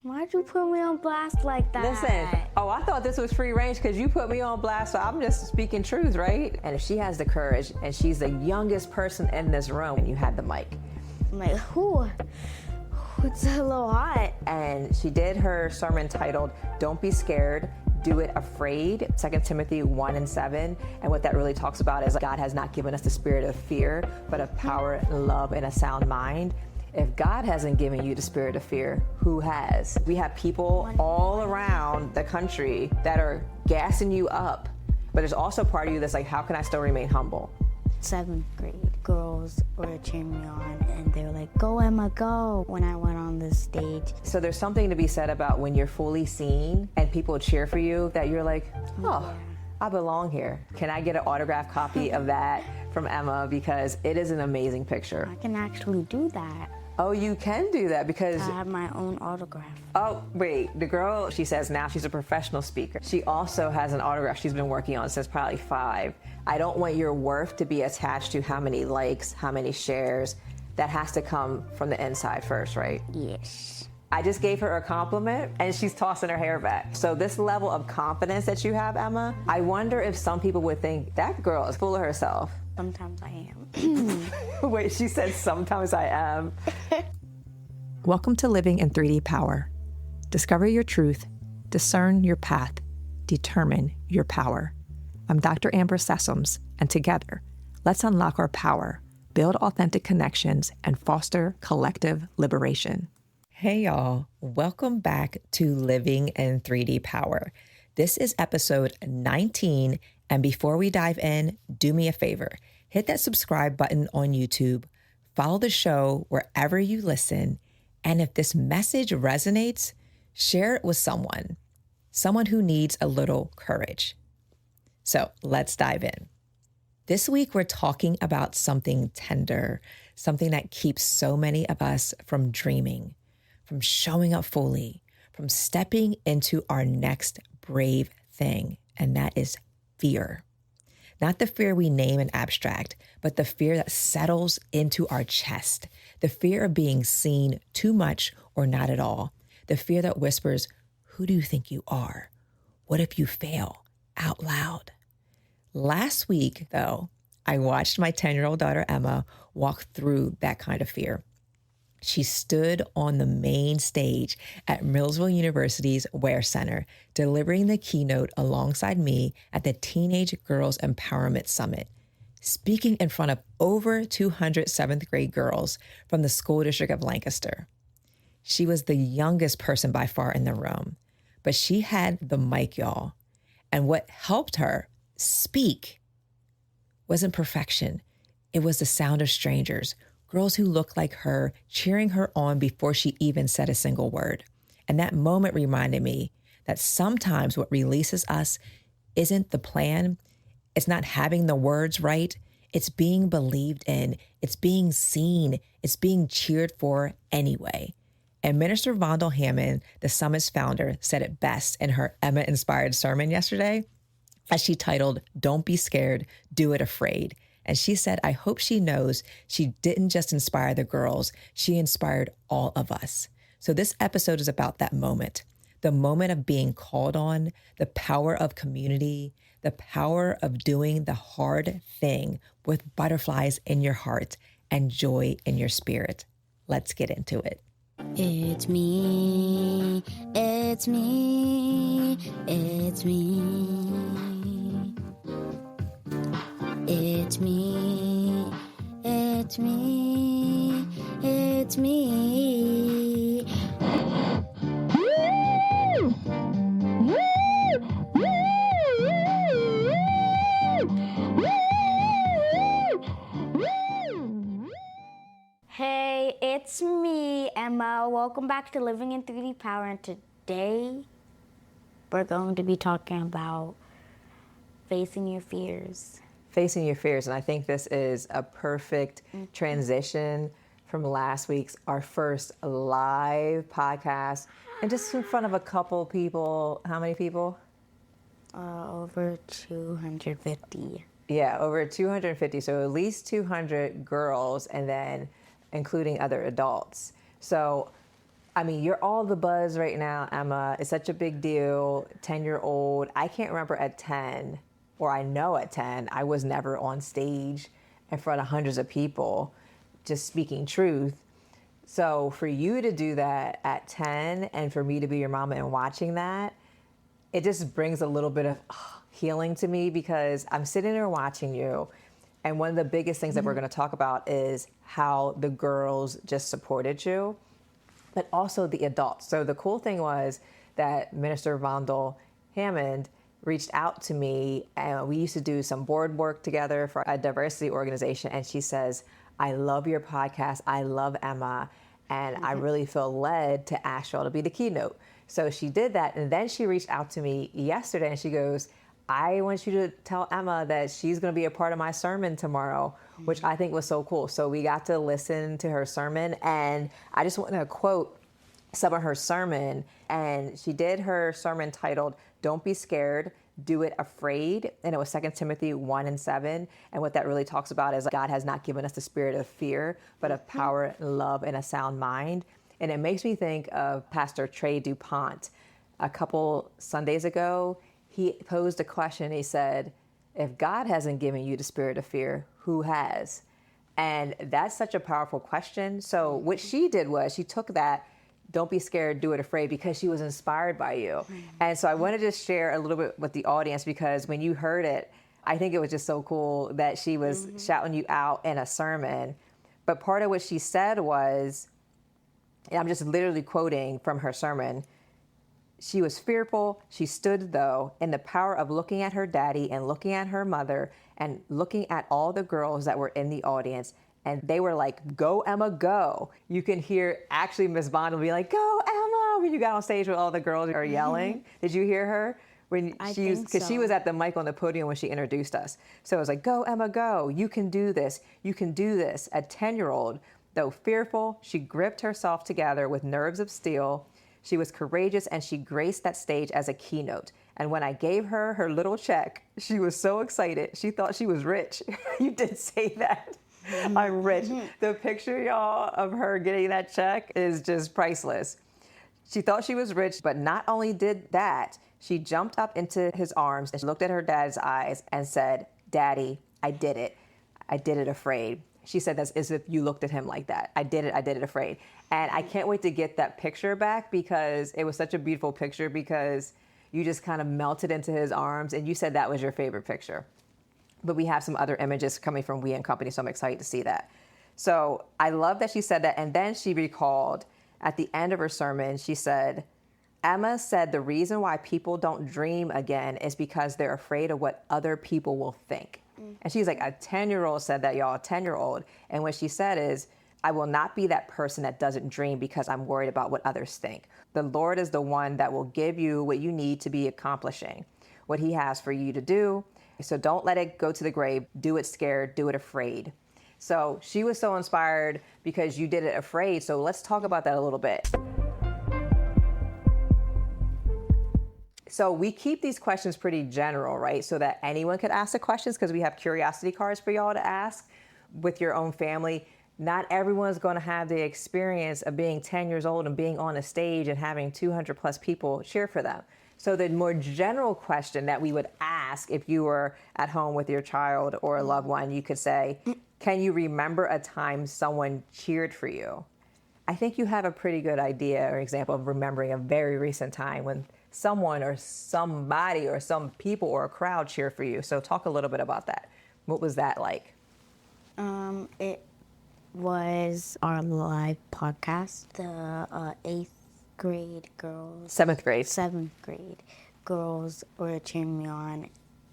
Why'd you put me on blast like that? Listen, I thought this was free range because you put me on blast, so I'm just speaking truth, right? And if she has the courage, and she's the youngest person in this room, and you had the mic. I'm like, whew, it's a little hot. And she did her sermon titled, Don't Be Scared, Do It Afraid, 2 Timothy 1:7. And what that really talks about is God has not given us the spirit of fear, but of power, love, and a sound mind. If God hasn't given you the spirit of fear, who has? We have people all around the country that are gassing you up, but there's also part of you that's like, how can I still remain humble? 7th grade girls were cheering me on, and they were like, go Emma, go, when I went on the stage. So there's something to be said about when you're fully seen and people cheer for you, that you're like, oh, I belong here. Can I get an autographed copy of that from Emma? Because it is an amazing picture. I can actually do that. Oh, you can do that because... I have my own autograph. Oh, wait, the girl, she says now she's a professional speaker. She also has an autograph she's been working on since probably 5. I don't want your worth to be attached to how many likes, how many shares. That has to come from the inside first, right? Yes. I just gave her a compliment and she's tossing her hair back. So this level of confidence that you have, Emma, I wonder if some people would think that girl is full of herself. Sometimes I am. Wait, she said sometimes I am. Welcome to Living in 3D Power. Discover your truth, discern your path, determine your power. I'm Dr. Amber Sessoms, and together, let's unlock our power, build authentic connections, and foster collective liberation. Hey y'all, welcome back to Living in 3D Power. This is episode 19, and before we dive in, do me a favor. Hit that subscribe button on YouTube, follow the show wherever you listen, and if this message resonates, share it with someone who needs a little courage. So let's dive in. This week, we're talking about something tender, something that keeps so many of us from dreaming, from showing up fully, from stepping into our next brave thing, and that is fear. Not the fear we name and abstract, but the fear that settles into our chest, the fear of being seen too much or not at all, the fear that whispers, who do you think you are? What if you fail? Out loud. Last week, though, I watched my 10-year-old daughter, Emma, walk through that kind of fear. She stood on the main stage at Millsville University's Ware Center, delivering the keynote alongside me at the Teenage Girls Empowerment Summit, speaking in front of over 200 7th grade girls from the school district of Lancaster. She was the youngest person by far in the room, but she had the mic, y'all. And what helped her speak wasn't perfection. It was the sound of strangers, girls who looked like her, cheering her on before she even said a single word. And that moment reminded me that sometimes what releases us isn't the plan. It's not having the words right. It's being believed in. It's being seen. It's being cheered for anyway. And Minister Vondell Hammond, the summit's founder, said it best in her Emma-inspired sermon yesterday, as she titled, Don't Be Scared, Do It Afraid. And she said, I hope she knows she didn't just inspire the girls, she inspired all of us. So this episode is about that moment, the moment of being called on, the power of community, the power of doing the hard thing with butterflies in your heart and joy in your spirit. Let's get into it. It's me, it's me, it's me. It's me, it's me, it's me. Hey, it's me, Emma. Welcome back to Living in 3D Power, and today we're going to be talking about facing your fears. Facing your fears. And I think this is a perfect transition from last week's, our first live podcast, and just in front of a couple people. How many people? Over 250. Yeah, over 250. So at least 200 girls, and then including other adults. So I mean, you're all the buzz right now, Emma. It's such a big deal. 10-year-old. I can't remember at 10, or I know at 10, I was never on stage in front of hundreds of people just speaking truth. So for you to do that at 10 and for me to be your mama and watching that, it just brings a little bit of healing to me, because I'm sitting there watching you. And one of the biggest things that we're going to talk about is how the girls just supported you, but also the adults. So the cool thing was that Minister Vondel Hammond reached out to me, and we used to do some board work together for a diversity organization. And she says, I love your podcast. I love Emma. And I really feel led to ask y'all to be the keynote. So she did that. And then she reached out to me yesterday and she goes, I want you to tell Emma that she's going to be a part of my sermon tomorrow, which I think was so cool. So we got to listen to her sermon, and I just want to quote some of her sermon. And she did her sermon titled, Don't Be Scared, Do It Afraid. And it was 2 Timothy 1:7. And what that really talks about is God has not given us the spirit of fear, but of power, love, and a sound mind. And it makes me think of Pastor Trey DuPont. A couple Sundays ago, he posed a question. He said, if God hasn't given you the spirit of fear, who has? And that's such a powerful question. So what she did was she took that, don't be scared, do it afraid, because she was inspired by you. And so I want to just share a little bit with the audience, because when you heard it, I think it was just so cool that she was shouting you out in a sermon. But part of what she said was, and I'm just literally quoting from her sermon, she was fearful. She stood, though, in the power of looking at her daddy and looking at her mother and looking at all the girls that were in the audience. And they were like, go, Emma, go. You can hear actually Miss Bond be like, go, Emma, when you got on stage with all the girls are yelling. Did you hear her? Because she was at the mic on the podium when she introduced us. So it was like, go, Emma, go. You can do this. You can do this. A 10-year-old, though fearful, she gripped herself together with nerves of steel. She was courageous, and she graced that stage as a keynote. And when I gave her her little check, she was so excited. She thought she was rich. You did say that. I'm rich. The picture, y'all, of her getting that check is just priceless. She thought she was rich, but not only did that, she jumped up into his arms and she looked at her dad's eyes and said, Daddy, I did it. I did it afraid. She said that's as if you looked at him like that. I did it afraid. And I can't wait to get that picture back, because it was such a beautiful picture, because you just kind of melted into his arms, and you said that was your favorite picture. But we have some other images coming from We and Company, so I'm excited to see that. So I love that she said that. And then she recalled at the end of her sermon, she said, Emma said the reason why people don't dream again is because they're afraid of what other people will think. And she's like, a 10-year-old said that, y'all, a 10-year-old. And what she said is, I will not be that person that doesn't dream because I'm worried about what others think. The Lord is the one that will give you what you need to be accomplishing, what he has for you to do. So don't let it go to the grave. Do it scared, do it afraid. So she was so inspired because you did it afraid. So let's talk about that a little bit. So we keep these questions pretty general, right? So that anyone could ask the questions, because we have curiosity cards for y'all to ask with your own family. Not everyone's going to have the experience of being 10 years old and being on a stage and having 200 plus people cheer for them. So the more general question that we would ask if you were at home with your child or a loved one, you could say, can you remember a time someone cheered for you? I think you have a pretty good idea or example of remembering a very recent time when someone or somebody or some people or a crowd cheered for you. So talk a little bit about that. What was that like? It was our live podcast. The 8th grade girls. 7th grade. 7th grade girls were cheering me on,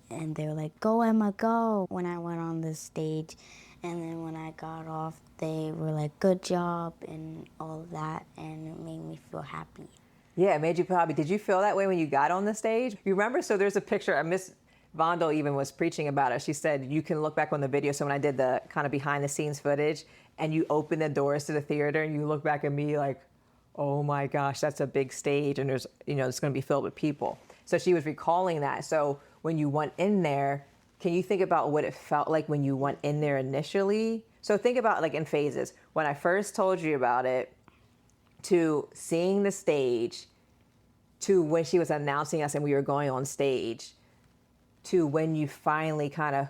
and they were like, go Emma, go, when I went on the stage. And then when I got off, they were like, good job, and all of that, and it made me feel happy. Yeah, it made you happy. Did you feel that way when you got on the stage? You remember? So there's a picture, Miss Vondel even was preaching about it. She said, you can look back on the video. So when I did the kind of behind the scenes footage, and you open the doors to the theater, and you look back at me like, oh my gosh, that's a big stage, and there's, it's going to be filled with people. So she was recalling that. So when you went in there, can you think about what it felt like when you went in there initially? So think about like in phases. When I first told you about it, to seeing the stage, to when she was announcing us and we were going on stage, to when you finally kind of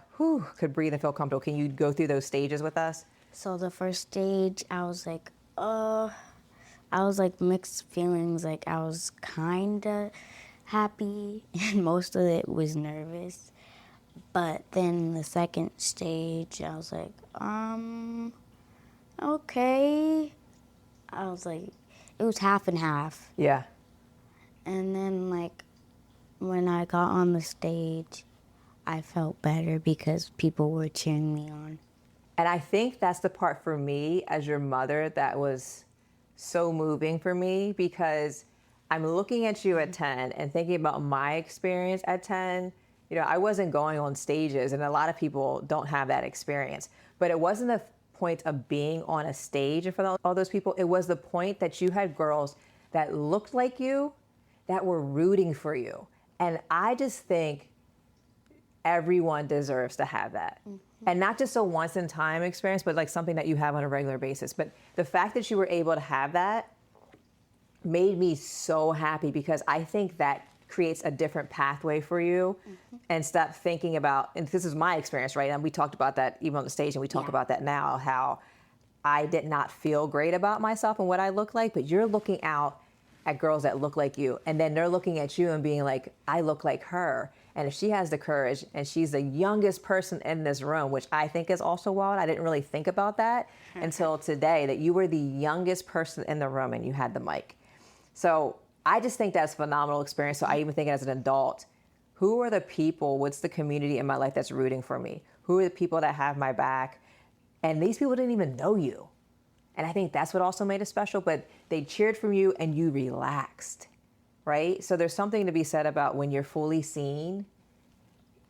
could breathe and feel comfortable. Can you go through those stages with us? So the first stage, I was like mixed feelings. Like I was kind of happy and most of it was nervous. But then the second stage, I was like, okay. I was like, it was half and half. Yeah. And then like when I got on the stage, I felt better because people were cheering me on. And I think that's the part for me as your mother that was so moving for me, because I'm looking at you at 10 and thinking about my experience at 10. You know, I wasn't going on stages, and a lot of people don't have that experience. But it wasn't the point of being on a stage in front of all those people. It was the point that you had girls that looked like you, that were rooting for you. And I just think everyone deserves to have that. Mm-hmm. And not just a once in time experience, but like something that you have on a regular basis. But the fact that you were able to have that made me so happy, because I think that creates a different pathway for you. Mm-hmm. And stop thinking about, and this is my experience, right? And we talked about that even on the stage, and we talk about that now, how I did not feel great about myself and what I look like, but you're looking out at girls that look like you, and then they're looking at you and being like, I look like her. And if she has the courage, and she's the youngest person in this room, which I think is also wild. I didn't really think about that until today, that you were the youngest person in the room and you had the mic. So I just think that's a phenomenal experience. So I even think as an adult, who are the people, what's the community in my life that's rooting for me? Who are the people that have my back? And these people didn't even know you. And I think that's what also made it special, but they cheered for you and you relaxed, right? So there's something to be said about when you're fully seen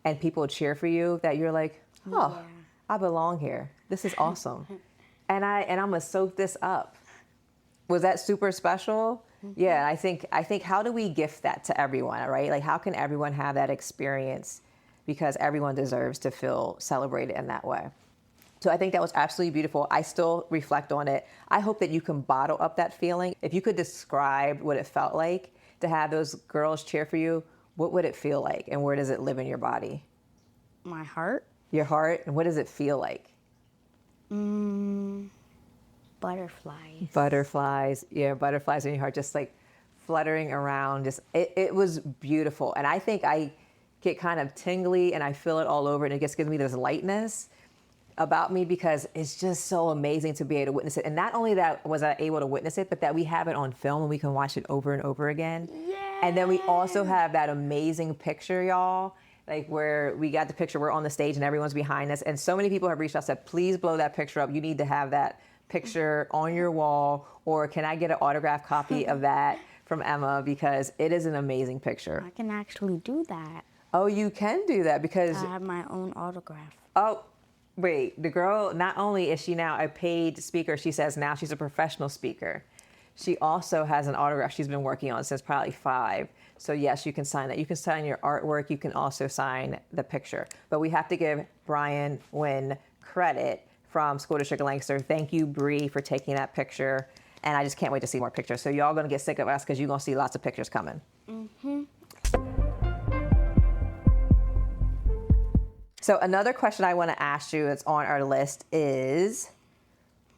and people cheer for you, that you're like, I belong here. This is awesome. and I'm gonna soak this up. Was that super special? Mm-hmm. Yeah, I think how do we gift that to everyone, right? Like, how can everyone have that experience? Because everyone deserves to feel celebrated in that way. So I think that was absolutely beautiful. I still reflect on it. I hope that you can bottle up that feeling. If you could describe what it felt like to have those girls cheer for you, what would it feel like? And where does it live in your body? My heart. Your heart? And what does it feel like? Butterflies. Butterflies. Yeah, butterflies in your heart, just like fluttering around. Just it was beautiful. And I think I get kind of tingly and I feel it all over, and it just gives me this lightness about me, because it's just so amazing to be able to witness it. And not only that was I able to witness it, but that we have it on film and we can watch it over and over again. Yay! And then we also have that amazing picture, y'all, like where we got the picture, we're on the stage and everyone's behind us. And so many people have reached out and said, please blow that picture up. You need to have that picture on your wall, or can I get an autographed copy of that from Emma, because it is an amazing picture. I can actually do that. Oh, you can do that, because I have my own autograph. Oh, wait, the girl, not only is she now a paid speaker, she says now she's a professional speaker. She also has an autograph she's been working on since probably 5. So yes, you can sign that. You can sign your artwork. You can also sign the picture. But we have to give Brian Wynn credit from School District Lancaster. Thank you, Bree, for taking that picture. And I just can't wait to see more pictures. So y'all gonna get sick of us, because you're gonna see lots of pictures coming. Mm-hmm. So another question I want to ask you that's on our list is,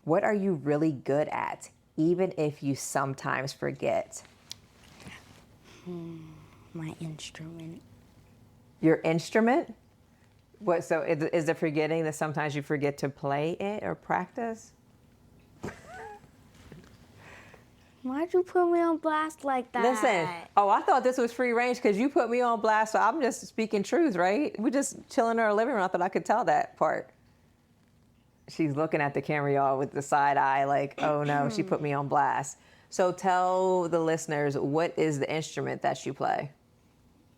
what are you really good at, even if you sometimes forget? My instrument. Your instrument? What? So is it forgetting that sometimes you forget to play it or practice? Why'd you put me on blast like that? Listen, I thought this was free range because you put me on blast, so I'm just speaking truth, right? We're just chilling in our living room. I thought I could tell that part. She's looking at the camera, y'all, with the side eye like, oh no, she put me on blast. So tell the listeners, what is the instrument that you play?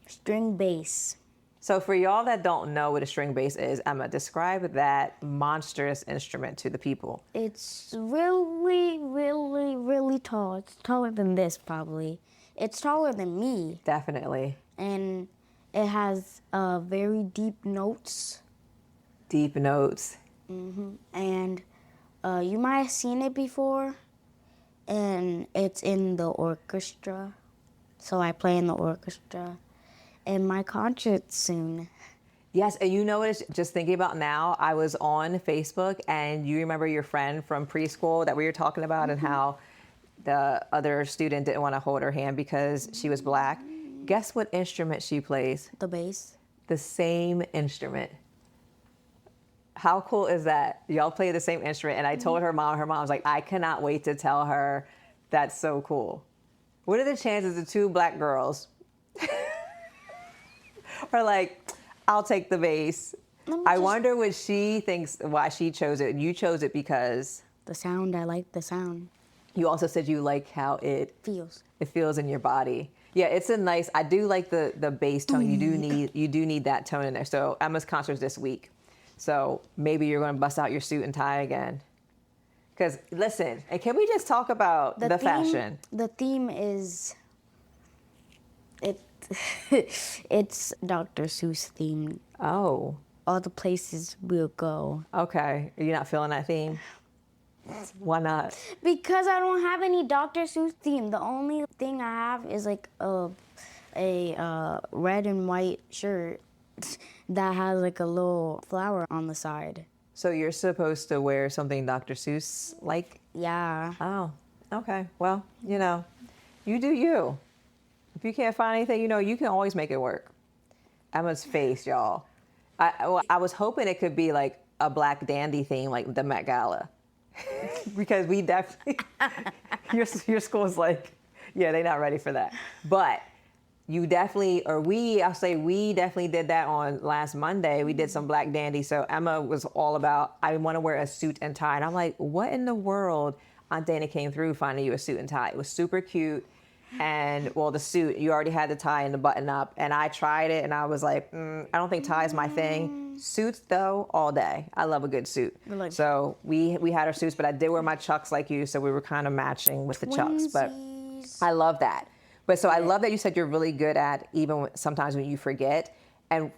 String bass. So for y'all that don't know what a string bass is, Emma, describe that monstrous instrument to the people. It's really, really, really tall. It's taller than this, probably. It's taller than me. Definitely. And it has very deep notes. Deep notes. Mm-hmm. And you might have seen it before. and it's in the orchestra. So I play in the orchestra. And my concert soon. Yes, and you know what? Just thinking about now, I was on Facebook, and you remember your friend from preschool that we were talking about, and how the other student didn't want to hold her hand because she was black. Guess what instrument she plays? The bass. The same instrument. How cool is that? Y'all play the same instrument. And I told her mom was like, I cannot wait to tell her. That's so cool. What are the chances the two black girls are like, I'll take the bass? I wonder what she thinks, why she chose it. You chose it because The sound, I like the sound. you also said you like how it Feels. feels in your body. Yeah, it's a nice, I do like the bass tone. You do need that tone in there. So Emma's concert's this week. So maybe you're going to bust out your suit and tie again. Because listen, and can we just talk about the fashion? The theme is it's Dr. Seuss themed. Oh, All the places we'll go. okay. You're not feeling that theme? Why not? Because I don't have any Dr. Seuss theme. The only thing I have is like a red and white shirt that has like a little flower on the side. So you're supposed to wear something Dr. Seuss like? Yeah. Oh, okay. Well, you do you. If you can't find anything, you can always make it work. Emma's face, y'all. I was hoping it could be like a black dandy theme, like the Met Gala. Because we definitely, your school's like, yeah, they're not ready for that. But you definitely, we definitely did that on last Monday. We did some black dandy. So Emma was all about, I want to wear a suit and tie. And I'm like, what in the world? Aunt Dana came through finding you a suit and tie. It was super cute. And well, the suit, you already had the tie and the button up. And I tried it and I was like, I don't think tie is my thing. Suits though, all day. I love a good suit. So we had our suits, but I did wear my Chucks like you. So we were kind of matching with the Chucks. But I love that. But so I love that you said you're really good at even sometimes when you forget. And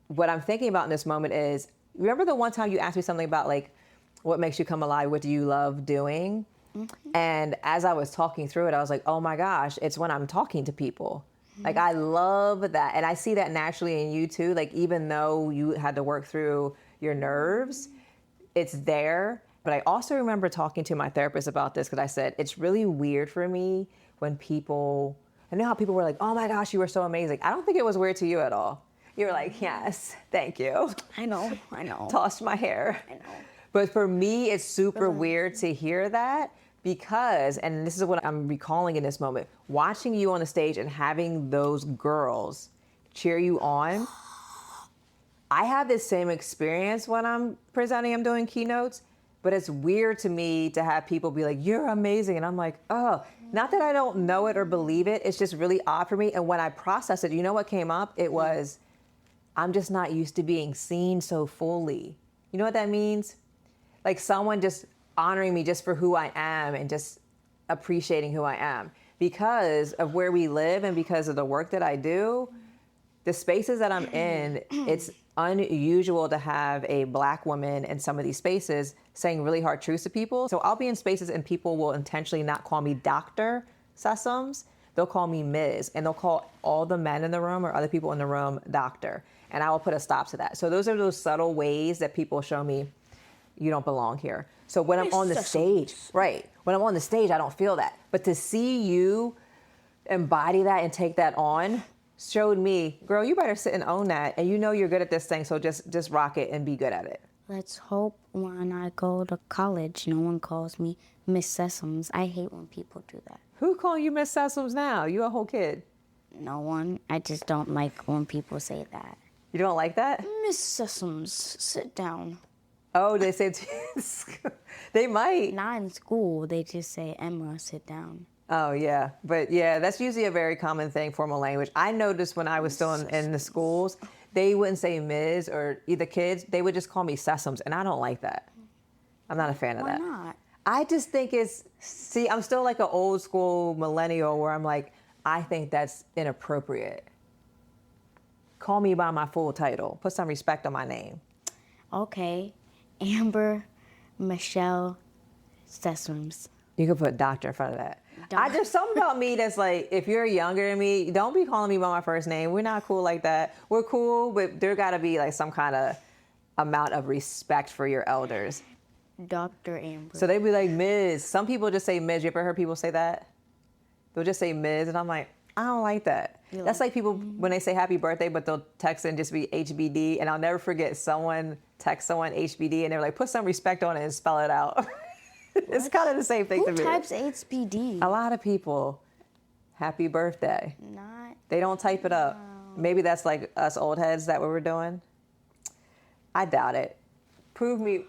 what I'm thinking about in this moment is, remember the one time you asked me something about like, what makes you come alive? What do you love doing? Mm-hmm. And as I was talking through it, I was like, oh my gosh, it's when I'm talking to people. Mm-hmm. Like, I love that. And I see that naturally in you too. Like, even though you had to work through your nerves, it's there. But I also remember talking to my therapist about this because I said, it's really weird for me when people, I know how people were like, oh my gosh, you were so amazing. I don't think it was weird to you at all. You were like, yes, thank you. I know. Tossed my hair. I know. But for me, it's super weird to hear that because, and this is what I'm recalling in this moment, watching you on the stage and having those girls cheer you on. I have this same experience when I'm presenting, I'm doing keynotes, but it's weird to me to have people be like, you're amazing. And I'm like, oh, not that I don't know it or believe it. It's just really odd for me. And when I process it, you know what came up? It was, I'm just not used to being seen so fully. You know what that means? Like someone just honoring me just for who I am and just appreciating who I am. Because of where we live and because of the work that I do, the spaces that I'm in, it's unusual to have a Black woman in some of these spaces saying really hard truths to people. So I'll be in spaces and people will intentionally not call me Dr. Sessoms. They'll call me Ms. And they'll call all the men in the room or other people in the room Doctor. And I will put a stop to that. So those are those subtle ways that people show me you don't belong here. So when I'm on the stage, right, when I'm on the stage, I don't feel that. But to see you embody that and take that on showed me, girl, you better sit and own that. And you know you're good at this thing, so just rock it and be good at it. Let's hope when I go to college, no one calls me Miss Sessoms. I hate when people do that. Who calling you Miss Sessoms now? You a whole kid. No one. I just don't like when people say that. You don't like that? Miss Sessoms, sit down. Oh, they say they might. Not in school. They just say, Emma, sit down. Oh, yeah. But, yeah, that's usually a very common thing, formal language. I noticed when I was still in the schools, they wouldn't say Ms. or either kids. They would just call me Sessoms, and I don't like that. I'm not a fan of that. Why not? I just think I'm still like an old school millennial where I'm like, I think that's inappropriate. Call me by my full title. Put some respect on my name. Okay. Amber Michelle Sessoms. You could put doctor in front of that. There's something about me that's like, if you're younger than me, don't be calling me by my first name. We're not cool like that. We're cool, but there got to be like some kind of amount of respect for your elders. Dr. Amber. So they'd be like, Ms. Some people just say Ms. You ever heard people say that? They'll just say Ms. And I'm like, I don't like that. That's like people when they say happy birthday, but they'll text and just be HBD. And I'll never forget someone text someone HBD and they're like, put some respect on it and spell it out. It's kind of the same thing to me. Who types HBD? A lot of people. Happy birthday. Not. They don't type it up. Maybe that's like us old heads that what we're doing. I doubt it. Prove me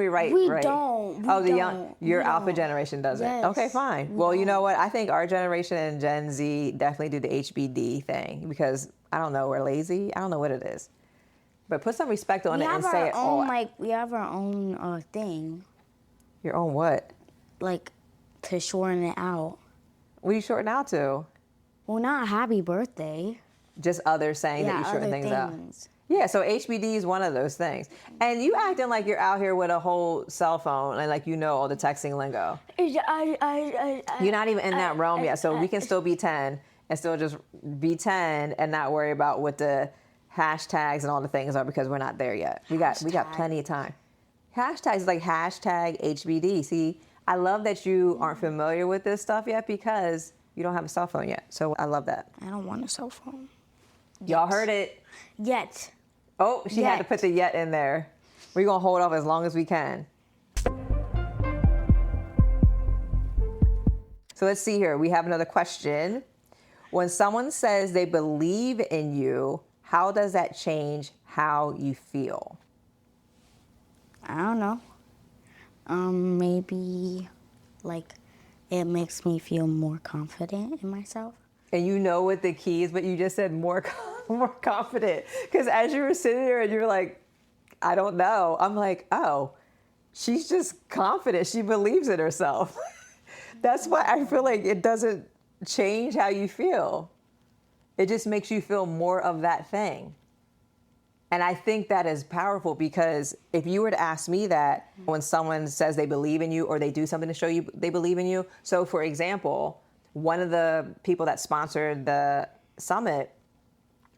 right. We right. don't. Your alpha generation doesn't. Yes. Okay, fine. Well, you know what? I think our generation and Gen Z definitely do the HBD thing because I don't know, we're lazy. I don't know what it is. But put some respect on it and say it all. We have our own thing. Your own what? Like, to shorten it out. What are you shorting out to? Well, not happy birthday. Just others saying that you shorten things out. Yeah, so HBD is one of those things. And you acting like you're out here with a whole cell phone and like you know all the texting lingo. You're not even in that realm yet, so we can still be 10 and still just be 10 and not worry about what the hashtags and all the things are because we're not there yet. We got plenty of time. Hashtags is like hashtag HBD. See, I love that you aren't familiar with this stuff yet because you don't have a cell phone yet. So I love that. I don't want a cell phone. Y'all heard it. Yet. Oh, she had to put the yet in there. We're going to hold off as long as we can. So let's see here. We have another question. When someone says they believe in you, how does that change how you feel? I don't know. Maybe, like, it makes me feel more confident in myself. And you know what the key is, but you just said more confident. Because as you were sitting there and you're like, I don't know. I'm like, oh, she's just confident. She believes in herself. That's why I feel like it doesn't change how you feel. It just makes you feel more of that thing. And I think that is powerful because if you were to ask me that when someone says they believe in you or they do something to show you they believe in you. So for example, one of the people that sponsored the summit,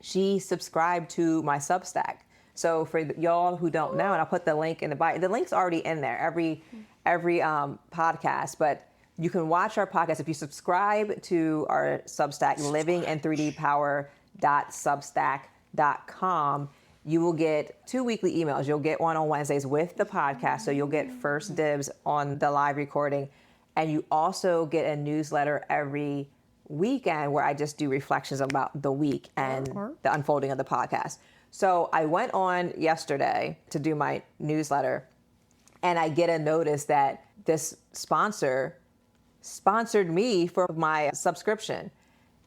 she subscribed to my Substack. So for y'all who don't know, and I'll put the link in the bio, the link's already in there, every podcast, but you can watch our podcast if you subscribe to our Substack, livingin3dpower.substack.com. You will get 2 weekly emails. You'll get one on Wednesdays with the podcast, so you'll get first dibs on the live recording. And you also get a newsletter every weekend where I just do reflections about the week and the unfolding of the podcast. So I went on yesterday to do my newsletter, and I get a notice that this sponsor sponsored me for my subscription,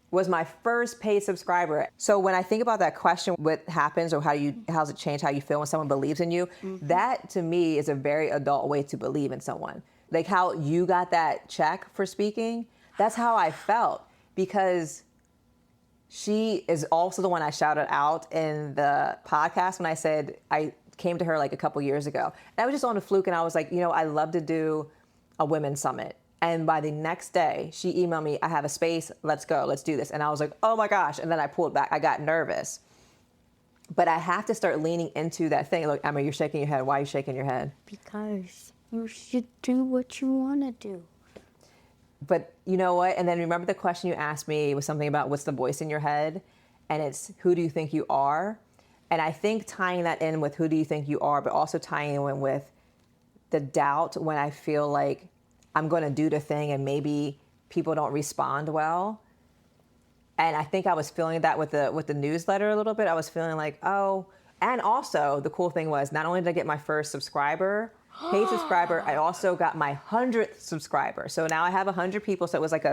was my first paid subscriber. So when I think about that question, what happens or how's it change how you feel when someone believes in you? That to me is a very adult way to believe in someone. Like how you got that check for speaking, that's how I felt because she is also the one I shouted out in the podcast when I said I came to her like a couple years ago. And I was just on a fluke and I was like, I love to do a women's summit. And by the next day, she emailed me, I have a space, let's go, let's do this. And I was like, oh my gosh. And then I pulled back, I got nervous. But I have to start leaning into that thing. Look, Emma, you're shaking your head. Why are you shaking your head? Because you should do what you want to do. But you know what? And then remember the question you asked me was something about what's the voice in your head? And it's who do you think you are? And I think tying that in with who do you think you are, but also tying in with the doubt when I feel like I'm going to do the thing and maybe people don't respond well. And I think I was feeling that with the newsletter a little bit. I was feeling like, oh, and also the cool thing was not only did I get my first subscriber, paid subscriber, I also got my 100th subscriber. So now I have 100 people. So it was like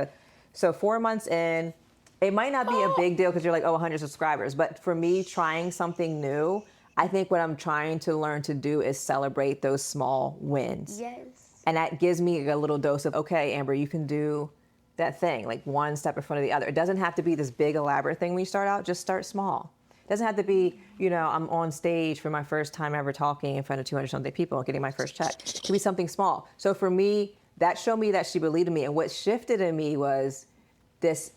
4 months in, it might not be a big deal because you're like, 100 subscribers. But for me, trying something new, I think what I'm trying to learn to do is celebrate those small wins. Yes. And that gives me a little dose of, okay, Amber, you can do that thing, like one step in front of the other. It doesn't have to be this big elaborate thing when you start out, just start small. It doesn't have to be, I'm on stage for my first time ever talking in front of 200 something people and getting my first check. It could be something small. So for me, that showed me that she believed in me. And what shifted in me was this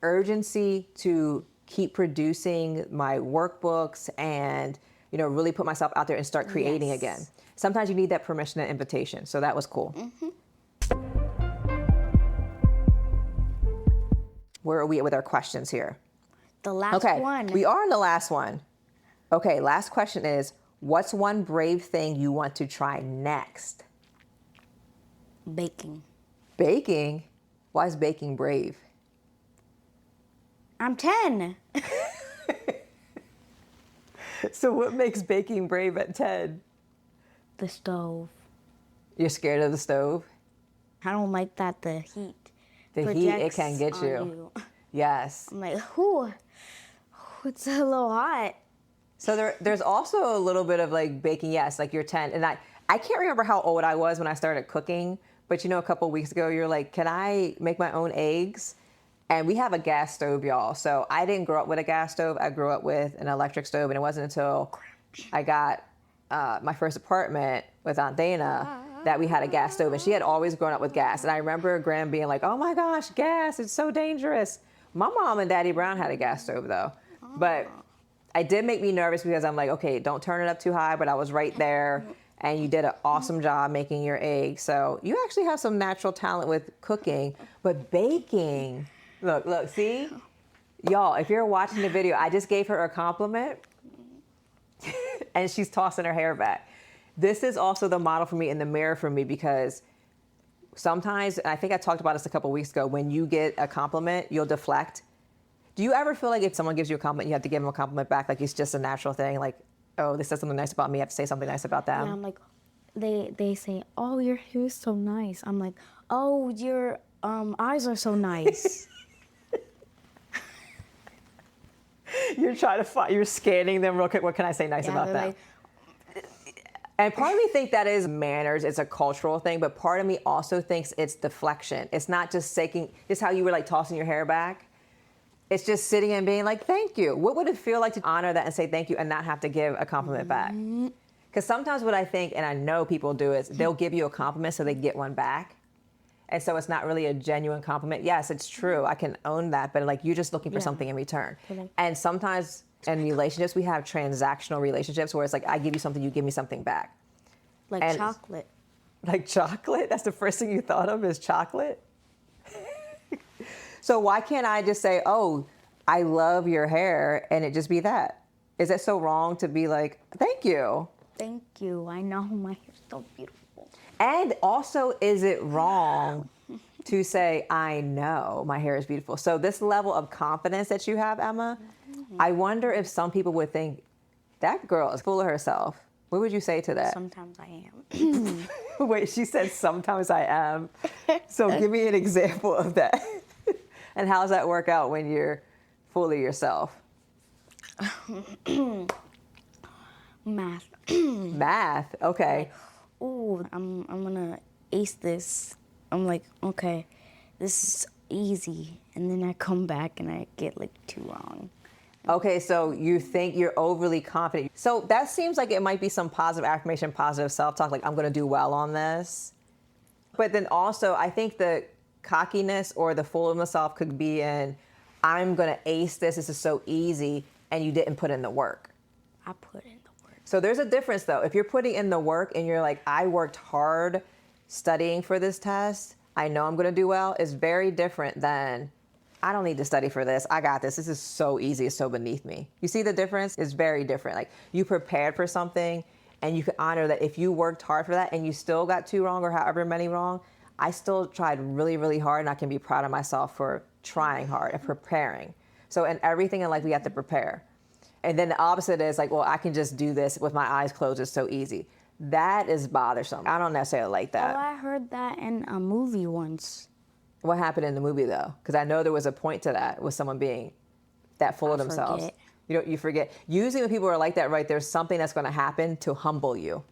urgency to keep producing my workbooks and, you know, really put myself out there and start creating again. Sometimes you need that permission and invitation. So that was cool. Where are we with our questions here? The last one. We are on the last one. Okay, last question is, what's one brave thing you want to try next? Baking. Baking? Why is baking brave? I'm 10. So what makes baking brave at 10? The stove. You're scared of the stove? I don't like that the heat. The heat, it can get on you. Yes. I'm like, whew, it's a little hot. So there's also a little bit of like baking, yes, like you're 10. And I can't remember how old I was when I started cooking, but you know, a couple of weeks ago, you're like, can I make my own eggs? And we have a gas stove, y'all. So I didn't grow up with a gas stove. I grew up with an electric stove. And it wasn't until I got my first apartment with Aunt Dana that we had a gas stove. And she had always grown up with gas. And I remember Graham being like, oh my gosh, gas, it's so dangerous. My mom and Daddy Brown had a gas stove though. But it did make me nervous because I'm like, okay, don't turn it up too high. But I was right there. And you did an awesome job making your eggs. So you actually have some natural talent with cooking. But baking, look, see? Y'all, if you're watching the video, I just gave her a compliment. And she's tossing her hair back. This is also the model for me in the mirror for me, because sometimes, and I think I talked about this a couple weeks ago, when you get a compliment, you'll deflect. Do you ever feel like if someone gives you a compliment, you have to give them a compliment back? Like it's just a natural thing? Like, oh, this says something nice about me, I have to say something nice about them? Yeah, I'm like, they say, oh, your hair is so nice. I'm like, oh, your eyes are so nice. You're trying to find, you're scanning them real quick. What can I say nice about them? Like, and part of me think that is manners. It's a cultural thing, but part of me also thinks it's deflection. It's not just taking, just how you were like tossing your hair back. It's just sitting and being like, thank you. What would it feel like to honor that and say thank you and not have to give a compliment back? Because sometimes what I think, and I know people do, is they'll give you a compliment so they get one back. And so it's not really a genuine compliment. Yes, it's true. I can own that. But like, you're just looking for something in return. And sometimes in relationships, we have transactional relationships where it's like, I give you something, you give me something back. Like And- chocolate. Like chocolate? That's the first thing you thought of is chocolate? So why can't I just say, oh, I love your hair, and it just be that? Is it so wrong to be like, thank you? Thank you. I know my hair's so beautiful. And also, is it wrong to say, I know my hair is beautiful? So this level of confidence that you have, Emma, I wonder if some people would think, that girl is full of herself. What would you say to that? Sometimes I am. Wait, she said, sometimes I am. So give me an example of that. And how does that work out when you're full of yourself? Math. Math, okay. Ooh, I'm gonna ace this. I'm like, okay, this is easy. And then I come back and I get like 2 wrong. Okay, so you think you're overly confident. So that seems like it might be some positive affirmation, positive self-talk, like I'm gonna do well on this. But then also, I think the cockiness or the full of myself could be in, I'm gonna ace this is so easy, and you didn't put in the work. I put in the work. So there's a difference though. If you're putting in the work and you're like, I worked hard studying for this test, I know I'm gonna do well, is very different than, I don't need to study for this, I got this is so easy, it's so beneath me. You see the difference? It's very different. Like, you prepared for something, and you can honor that if you worked hard for that and you still got 2 wrong or however many wrong, I still tried really, really hard, and I can be proud of myself for trying hard and preparing. So in everything in life, we have to prepare. And then the opposite is like, well, I can just do this with my eyes closed, it's so easy. That is bothersome. I don't necessarily like that. Oh, I heard that in a movie once. What happened in the movie though? Because I know there was a point to that with someone being that full of themselves. Forget. You forget. Usually when people are like that, right, there's something that's going to happen to humble you,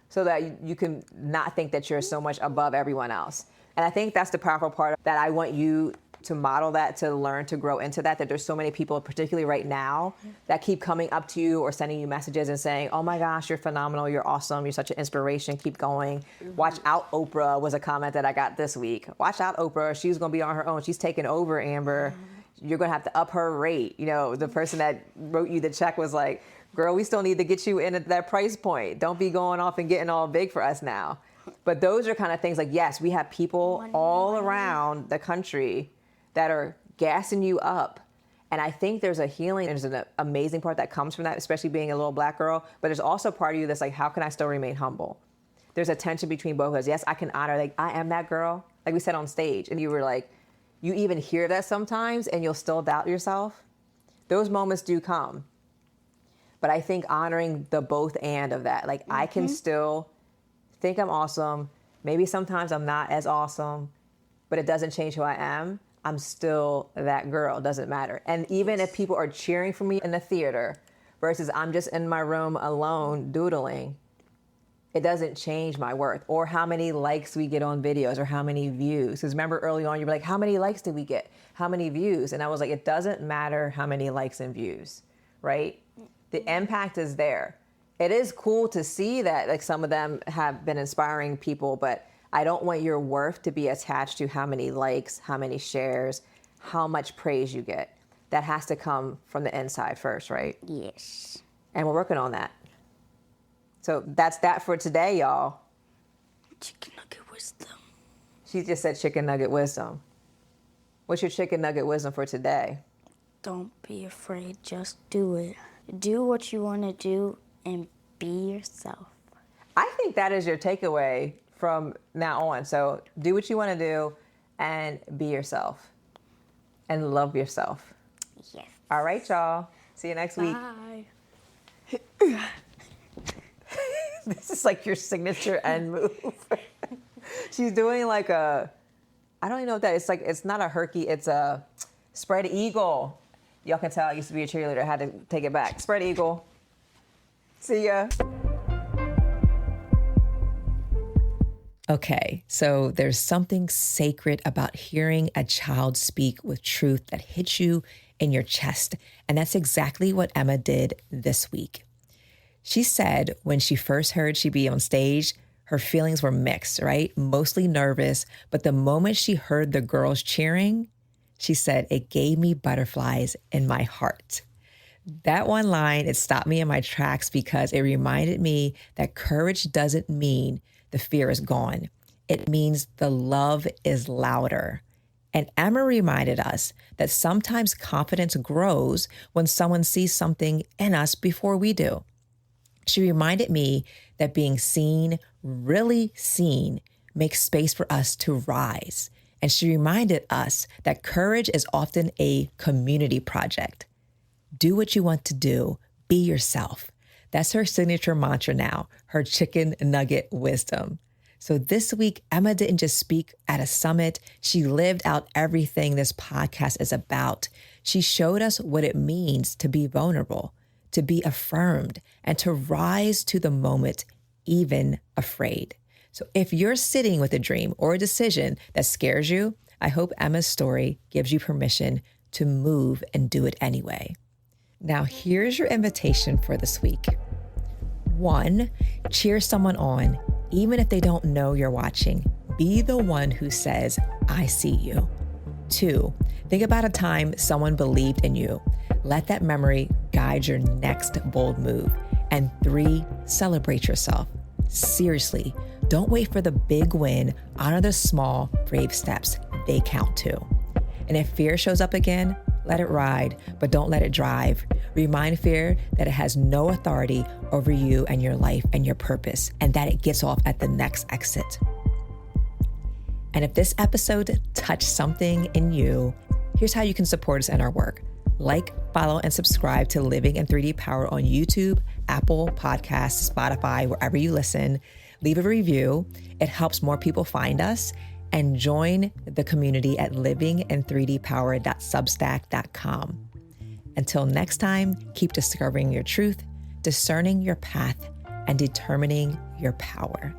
so that you can not think that you're so much above everyone else. And I think that's the powerful part that I want you to model that, to learn, to grow into that there's so many people, particularly right now, that keep coming up to you or sending you messages and saying, oh my gosh, you're phenomenal, you're awesome, you're such an inspiration, keep going. Watch out, Oprah was a comment that I got this week. Watch out, Oprah, she's gonna be on her own. She's taking over, Amber. You're gonna have to up her rate. You know, the person that wrote you the check was like, girl, we still need to get you in at that price point. Don't be going off and getting all big for us now. But those are kind of things like, yes, we have people all around the country that are gassing you up. And I think there's a healing, there's an amazing part that comes from that, especially being a little Black girl. But there's also a part of you that's like, how can I still remain humble? There's a tension between both of us. Yes, I can honor, like, I am that girl. Like we said on stage, and you were like, you even hear that sometimes and you'll still doubt yourself. Those moments do come. But I think honoring the both and of that, like I can still think I'm awesome. Maybe sometimes I'm not as awesome, but it doesn't change who I am. I'm still that girl, it doesn't matter. And even if people are cheering for me in the theater versus I'm just in my room alone doodling, it doesn't change my worth or how many likes we get on videos or how many views. Because remember early on, you were like, how many likes did we get? How many views? And I was like, it doesn't matter how many likes and views, right? The impact is there. It is cool to see that like some of them have been inspiring people, but I don't want your worth to be attached to how many likes, how many shares, how much praise you get. That has to come from the inside first, right? Yes. And we're working on that. So that's that for today, y'all. Chicken nugget wisdom. She just said chicken nugget wisdom. What's your chicken nugget wisdom for today? Don't be afraid, just do it. Do what you want to do and be yourself. I think that is your takeaway from now on. So do what you want to do and be yourself and love yourself. Yes. All right, y'all. See you next week. Bye. This is like your signature end move. She's doing like a, I don't even know what that is. Like, it's not a herky, it's a spread eagle. Y'all can tell I used to be a cheerleader. I had to take it back. Spread eagle. See ya. Okay, so there's something sacred about hearing a child speak with truth that hits you in your chest. And that's exactly what Emma did this week. She said when she first heard she'd be on stage, her feelings were mixed, right? Mostly nervous. But the moment she heard the girls cheering, she said, it gave me butterflies in my heart. That one line, it stopped me in my tracks because it reminded me that courage doesn't mean the fear is gone. It means the love is louder. And Emma reminded us that sometimes confidence grows when someone sees something in us before we do. She reminded me that being seen, really seen, makes space for us to rise. And she reminded us that courage is often a community project. Do what you want to do. Be yourself. That's her signature mantra now, her chicken nugget wisdom. So this week, Emma didn't just speak at a summit. She lived out everything this podcast is about. She showed us what it means to be vulnerable, to be affirmed, and to rise to the moment, even afraid. So if you're sitting with a dream or a decision that scares you, I hope Emma's story gives you permission to move and do it anyway. Now, here's your invitation for this week. 1, cheer someone on, even if they don't know you're watching. Be the one who says, I see you. 2, think about a time someone believed in you. Let that memory guide your next bold move. And 3, celebrate yourself. Seriously, don't wait for the big win. Honor the small, brave steps. They count too. And if fear shows up again, let it ride, but don't let it drive. Remind fear that it has no authority over you and your life and your purpose, and that it gets off at the next exit. And if this episode touched something in you, here's how you can support us in our work. Like, follow, and subscribe to Living in 3D Power on YouTube, Apple Podcasts, Spotify, wherever you listen. Leave a review. It helps more people find us. And join the community at livingin3dpower.substack.com. Until next time, keep discovering your truth, discerning your path, and determining your power.